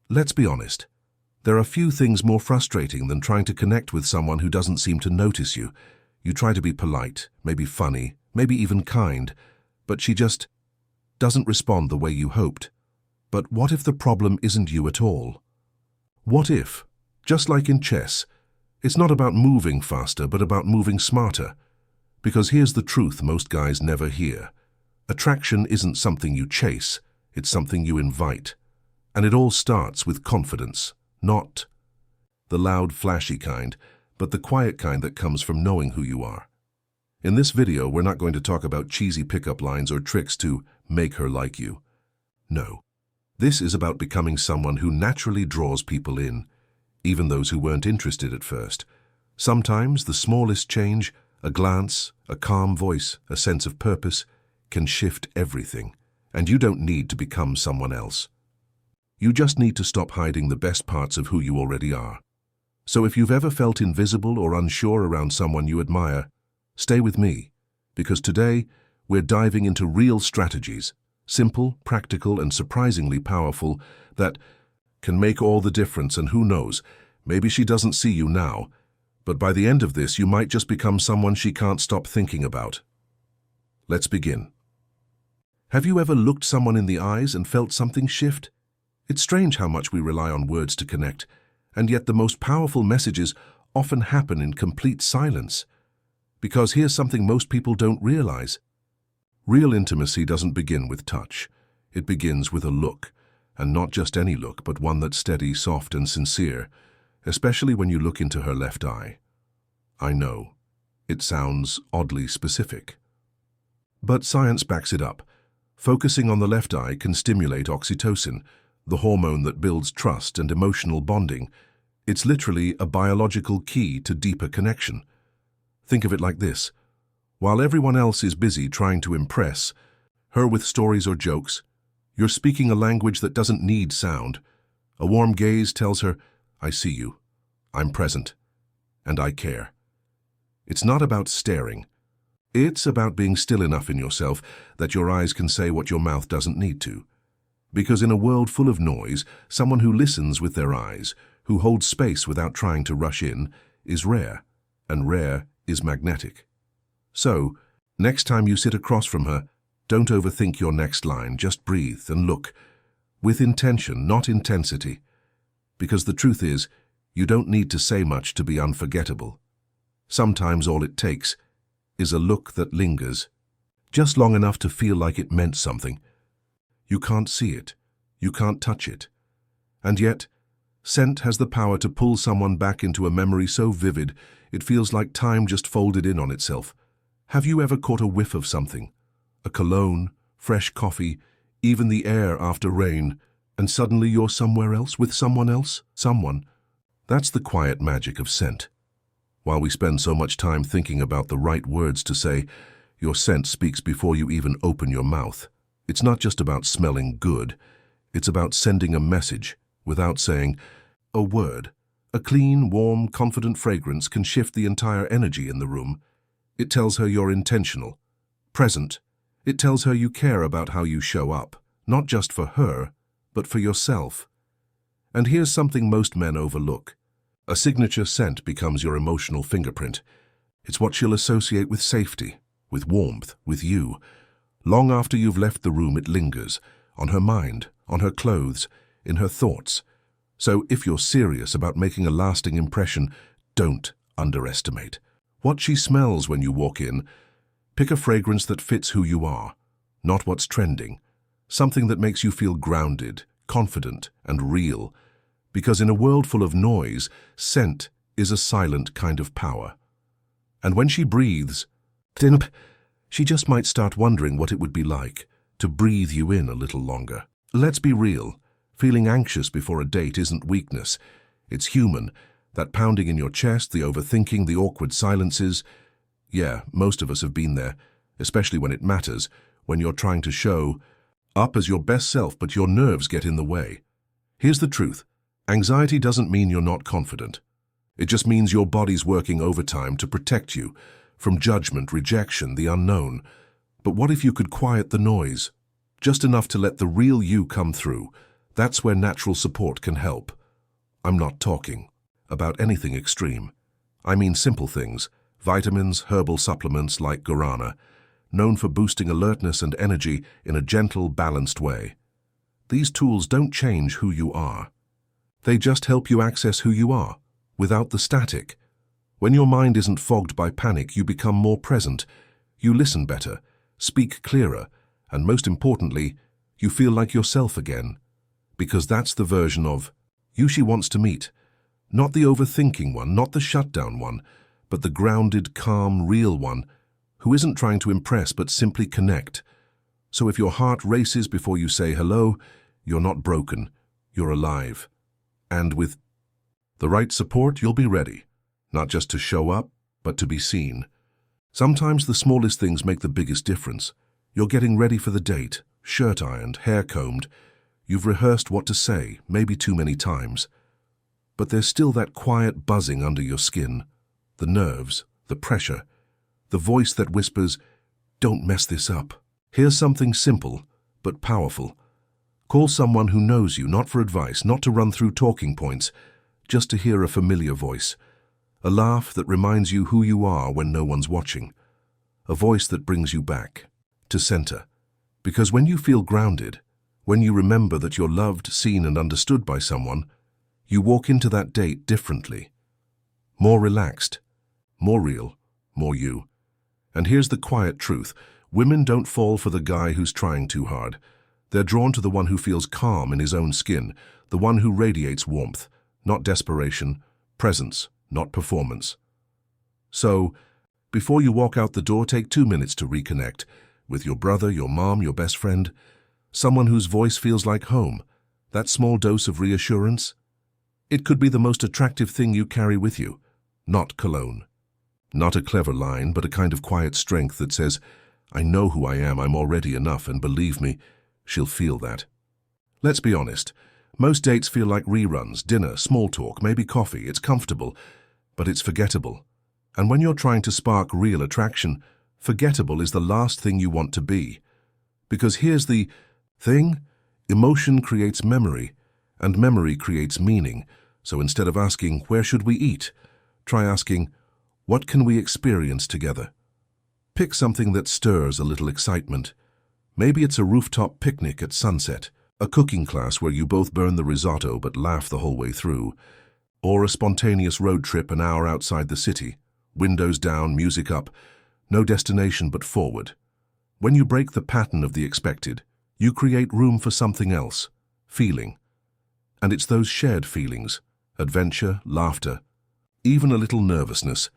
Let's be honest. There are few things more frustrating than trying to connect with someone who doesn't seem to notice you. You try to be polite, maybe funny, maybe even kind, but she just doesn't respond the way you hoped. But what if the problem isn't you at all? What if, just like in chess, it's not about moving faster but about moving smarter? Because here's the truth most guys never hear. Attraction isn't something you chase, it's something you invite. And it all starts with confidence, not the loud, flashy kind, but the quiet kind that comes from knowing who you are. In this video, we're not going to talk about cheesy pickup lines or tricks to make her like you. No. This is about becoming someone who naturally draws people in, even those who weren't interested at first. Sometimes the smallest change, a glance, a calm voice, a sense of purpose, can shift everything. And you don't need to become someone else. You just need to stop hiding the best parts of who you already are. So if you've ever felt invisible or unsure around someone you admire, stay with me, because today we're diving into real strategies, simple, practical, and surprisingly powerful, that can make all the difference. And who knows, maybe she doesn't see you now, but by the end of this you might just become someone she can't stop thinking about. Let's begin. Have you ever looked someone in the eyes and felt something shift? It's strange how much we rely on words to connect, and yet the most powerful messages often happen in complete silence. Because here's something most people don't realize. Real intimacy doesn't begin with touch. It begins with a look, and not just any look, but one that's steady, soft, and sincere, especially when you look into her left eye. I know, it sounds oddly specific. But science backs it up. Focusing on the left eye can stimulate oxytocin, the hormone that builds trust and emotional bonding. It's literally a biological key to deeper connection. Think of it like this. While everyone else is busy trying to impress her with stories or jokes, you're speaking a language that doesn't need sound. A warm gaze tells her, I see you, I'm present, and I care. It's not about staring. It's about being still enough in yourself that your eyes can say what your mouth doesn't need to. Because in a world full of noise, someone who listens with their eyes, who holds space without trying to rush in, is rare, and rare is magnetic. So, next time you sit across from her, don't overthink your next line, just breathe and look, with intention, not intensity. Because the truth is, you don't need to say much to be unforgettable. Sometimes all it takes is a look that lingers, just long enough to feel like it meant something. You can't see it, you can't touch it. And yet, scent has the power to pull someone back into a memory so vivid, it feels like time just folded in on itself. Have you ever caught a whiff of something? A cologne, fresh coffee, even the air after rain, and suddenly you're somewhere else with someone else? Someone. That's the quiet magic of scent. While we spend so much time thinking about the right words to say, your scent speaks before you even open your mouth. It's not just about smelling good, it's about sending a message without saying a word. A clean, warm, confident fragrance can shift the entire energy in the room. It tells her you're intentional, present. It tells her you care about how you show up, not just for her, but for yourself. And here's something most men overlook. A signature scent becomes your emotional fingerprint. It's what she'll associate with safety, with warmth, with you. Long after you've left the room, it lingers, on her mind, on her clothes, in her thoughts. So if you're serious about making a lasting impression, don't underestimate what she smells when you walk in. Pick a fragrance that fits who you are, not what's trending. Something that makes you feel grounded, confident, and real. Because in a world full of noise, scent is a silent kind of power. And when she breathes, she just might start wondering what it would be like to breathe you in a little longer. Let's be real. Feeling anxious before a date isn't weakness. It's human. That pounding in your chest, the overthinking, the awkward silences. Yeah, most of us have been there, especially when it matters, when you're trying to show up as your best self, but your nerves get in the way. Here's the truth. Anxiety doesn't mean you're not confident. It just means your body's working overtime to protect you from judgment, rejection, the unknown. But what if you could quiet the noise? Just enough to let the real you come through, That's where natural support can help. I'm not talking about anything extreme. I mean simple things, vitamins, herbal supplements like guarana, known for boosting alertness and energy in a gentle, balanced way. These tools don't change who you are. They just help you access who you are, without the static. When your mind isn't fogged by panic, you become more present. You listen better, speak clearer, and most importantly, you feel like yourself again. Because that's the version of you she wants to meet. Not the overthinking one, not the shutdown one, but the grounded, calm, real one, who isn't trying to impress but simply connect. So if your heart races before you say hello, you're not broken, you're alive. And with the right support, you'll be ready, not just to show up, but to be seen. Sometimes the smallest things make the biggest difference. You're getting ready for the date, shirt ironed, hair combed. You've rehearsed what to say, maybe too many times. But there's still that quiet buzzing under your skin, the nerves, the pressure, the voice that whispers, "Don't mess this up." Here's something simple, but powerful. Call someone who knows you, not for advice, not to run through talking points, just to hear a familiar voice. A laugh that reminds you who you are when no one's watching. A voice that brings you back, to center. Because when you feel grounded, when you remember that you're loved, seen, and understood by someone, you walk into that date differently. More relaxed, more real, more you. And here's the quiet truth. Women don't fall for the guy who's trying too hard. They're drawn to the one who feels calm in his own skin, the one who radiates warmth, not desperation, presence, not performance. So, before you walk out the door, take 2 minutes to reconnect with your brother, your mom, your best friend, someone whose voice feels like home, that small dose of reassurance. It could be the most attractive thing you carry with you, not cologne. Not a clever line, but a kind of quiet strength that says, "I know who I am, I'm already enough, and believe me, she'll feel that." Let's be honest, most dates feel like reruns, dinner, small talk, maybe coffee. It's comfortable, but it's forgettable. And when you're trying to spark real attraction, forgettable is the last thing you want to be. Because here's the thing, emotion creates memory, and memory creates meaning. So instead of asking, "Where should we eat?" try asking, "What can we experience together?" Pick something that stirs a little excitement. Maybe it's a rooftop picnic at sunset, a cooking class where you both burn the risotto but laugh the whole way through, or a spontaneous road trip an hour outside the city, windows down, music up, no destination but forward. When you break the pattern of the expected, you create room for something else, feeling. And it's those shared feelings, adventure, laughter, even a little nervousness,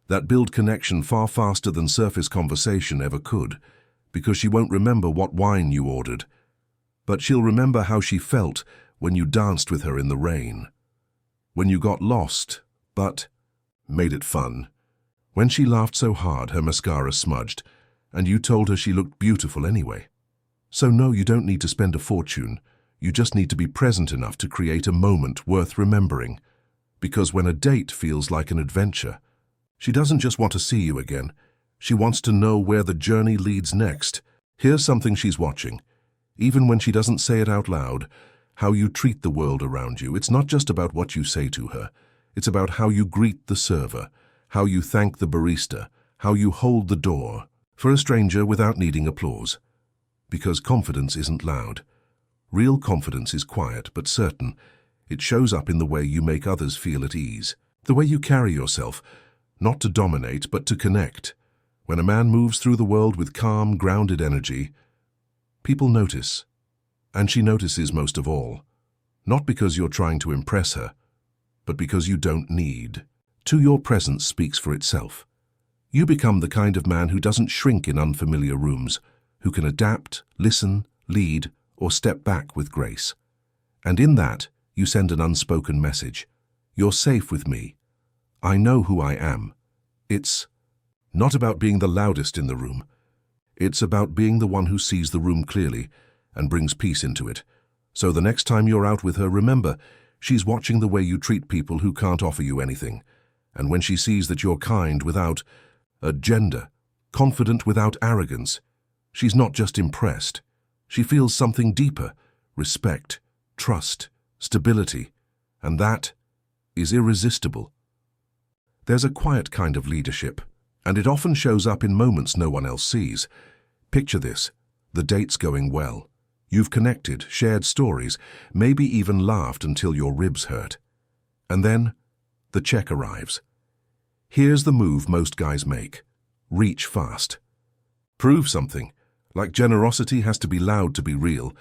that build connection far faster than surface conversation ever could, because she won't remember what wine you ordered, but she'll remember how she felt when you danced with her in the rain, when you got lost, but made it fun, when she laughed so hard her mascara smudged, and you told her she looked beautiful anyway. So no, you don't need to spend a fortune. You just need to be present enough to create a moment worth remembering. Because when a date feels like an adventure, she doesn't just want to see you again. She wants to know where the journey leads next. Here's something she's watching. Even when she doesn't say it out loud, how you treat the world around you. It's not just about what you say to her. It's about how you greet the server, how you thank the barista, how you hold the door for a stranger without needing applause. Because confidence isn't loud. Real confidence is quiet but certain. It shows up in the way you make others feel at ease, the way you carry yourself, not to dominate but to connect. When a man moves through the world with calm, grounded energy, people notice. And she notices most of all. Not because you're trying to impress her, but because you don't need to. Your presence speaks for itself. You become the kind of man who doesn't shrink in unfamiliar rooms, who can adapt, listen, lead, or step back with grace. And in that, you send an unspoken message. You're safe with me. I know who I am. It's not about being the loudest in the room. It's about being the one who sees the room clearly and brings peace into it. So the next time you're out with her, remember, she's watching the way you treat people who can't offer you anything. And when she sees that you're kind without agenda, confident without arrogance, she's not just impressed. She feels something deeper, respect, trust, stability, and that is irresistible. There's a quiet kind of leadership, and it often shows up in moments no one else sees. Picture this: the date's going well. You've connected, shared stories, maybe even laughed until your ribs hurt. And then, the check arrives. Here's the move most guys make: reach fast. Prove something. Like generosity has to be loud to be real.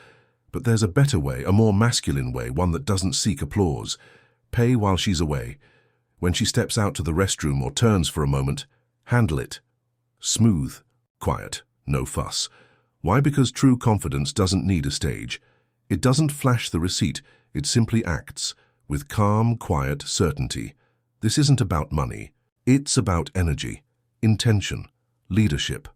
But there's a better way, a more masculine way, one that doesn't seek applause. Pay while she's away. When she steps out to the restroom or turns for a moment, handle it. Smooth, quiet, no fuss. Why? Because true confidence doesn't need a stage. It doesn't flash the receipt, it simply acts, with calm, quiet certainty. This isn't about money. It's about energy, intention, leadership.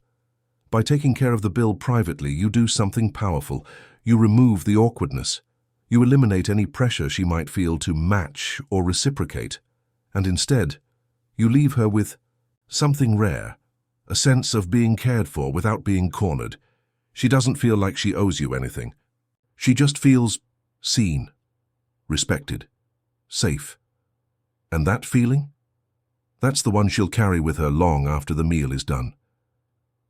By taking care of the bill privately, you do something powerful. You remove the awkwardness. You eliminate any pressure she might feel to match or reciprocate. And instead, you leave her with something rare, a sense of being cared for without being cornered. She doesn't feel like she owes you anything. She just feels seen, respected, safe. And that feeling? That's the one she'll carry with her long after the meal is done.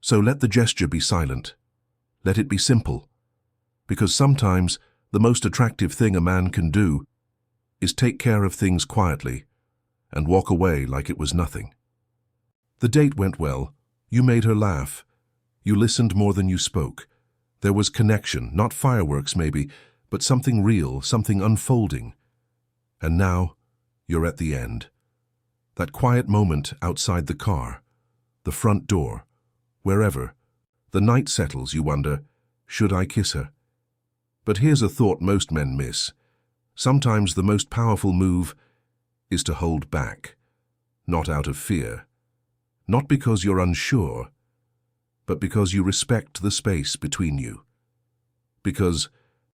So let the gesture be silent. Let it be simple. Because sometimes the most attractive thing a man can do is take care of things quietly and walk away like it was nothing. The date went well. You made her laugh. You listened more than you spoke. There was connection, not fireworks maybe, but something real, something unfolding. And now you're at the end. That quiet moment outside the car, the front door, wherever. The night settles, you wonder, should I kiss her? But here's a thought most men miss. Sometimes the most powerful move is to hold back, not out of fear. Not because you're unsure, but because you respect the space between you. Because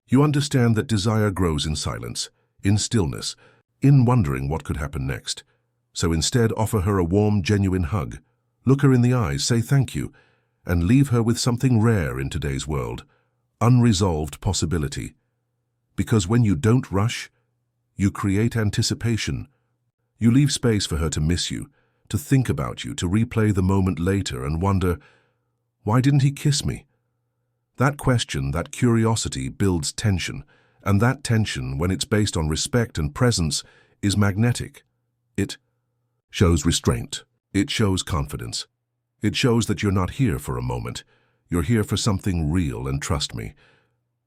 you understand that desire grows in silence, in stillness, in wondering what could happen next. So instead, offer her a warm, genuine hug. Look her in the eyes, say thank you, and leave her with something rare in today's world: unresolved possibility. Because when you don't rush, you create anticipation. You leave space for her to miss you, to think about you, to replay the moment later and wonder, why didn't he kiss me? That question, that curiosity builds tension, and that tension, when it's based on respect and presence, is magnetic. It shows restraint. It shows confidence. It shows that you're not here for a moment. You're here for something real, and trust me,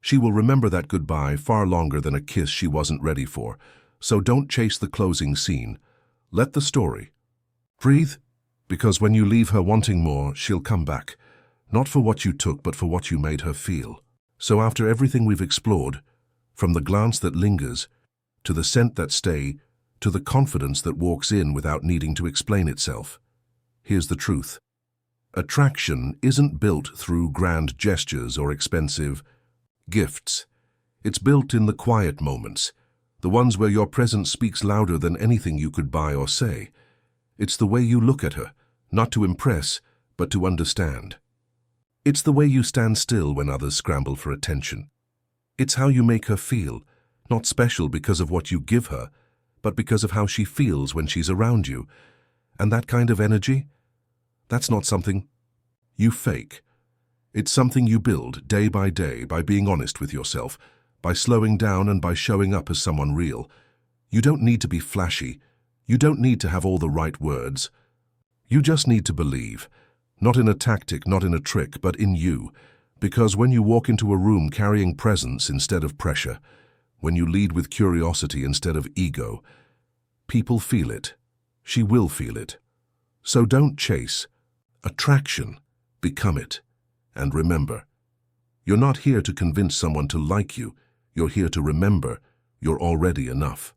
she will remember that goodbye far longer than a kiss she wasn't ready for. So don't chase the closing scene. Let the story breathe, because when you leave her wanting more, she'll come back. Not for what you took, but for what you made her feel. So after everything we've explored, from the glance that lingers, to the scent that stays, to the confidence that walks in without needing to explain itself, here's the truth. Attraction isn't built through grand gestures or expensive gifts. It's built in the quiet moments, the ones where your presence speaks louder than anything you could buy or say. It's the way you look at her, not to impress, but to understand. It's the way you stand still when others scramble for attention. It's how you make her feel, not special because of what you give her, but because of how she feels when she's around you. And that kind of energy, that's not something you fake. It's something you build day by day by being honest with yourself, by slowing down and by showing up as someone real. You don't need to be flashy. You don't need to have all the right words. You just need to believe, not in a tactic, not in a trick, but in you. Because when you walk into a room carrying presence instead of pressure, when you lead with curiosity instead of ego, people feel it. She will feel it. So don't chase attraction, become it. And remember, you're not here to convince someone to like you. You're here to remember you're already enough.